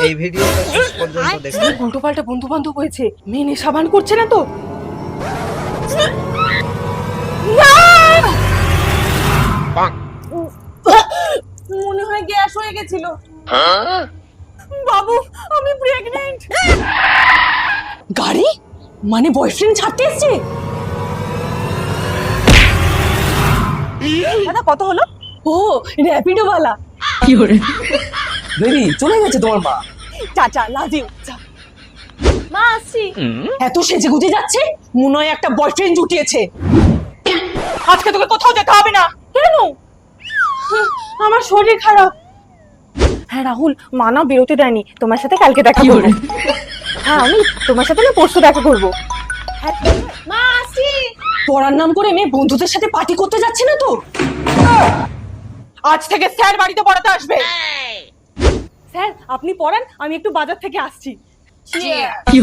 এই ভিডিওটা শেষ পর্যন্ত দেখুন। উল্টো পাল্টা বন্ধু বান্ধব হয়েছে, মেয়ে নেশা ভান করছে না তো? মনে হয় গ্যাস হয়ে গেছিল। বাবু আমি প্রেগন্যান্ট। গাড়ি মানে বয়ফ্রেন্ড ছাড়তে এসছে? দাদা কত হলো? ও র্যাপিডো वाला। কি হরে বেবি চলে গেছে তোমার মা। চাচা লাভ ইউ। মা আসছি। এত সেজে গুজে যাচ্ছে, মনে হয় একটা বয়ফ্রেন্ড জুটিয়েছে। আজকে তোকে কোথাও যেতে হবে না। কেন? আমার শরীর খারাপ। হ্যাঁ রাহুল, মা না বেরোতে দেয়নি, তোমার সাথে কালকে দেখা করবো। হ্যাঁ আমি তোমার সাথে না পরশু দেখা করবো। মা আসছি। পড়ার নাম করে মেয়ে বন্ধুদের সাথে পার্টি করতে যাচ্ছে না তো? আজ থেকে স্যার বাড়িতে পড়াতে আসবে। স্যার আপনি পড়ান, আমি একটু বাজার থেকে আসছি। কি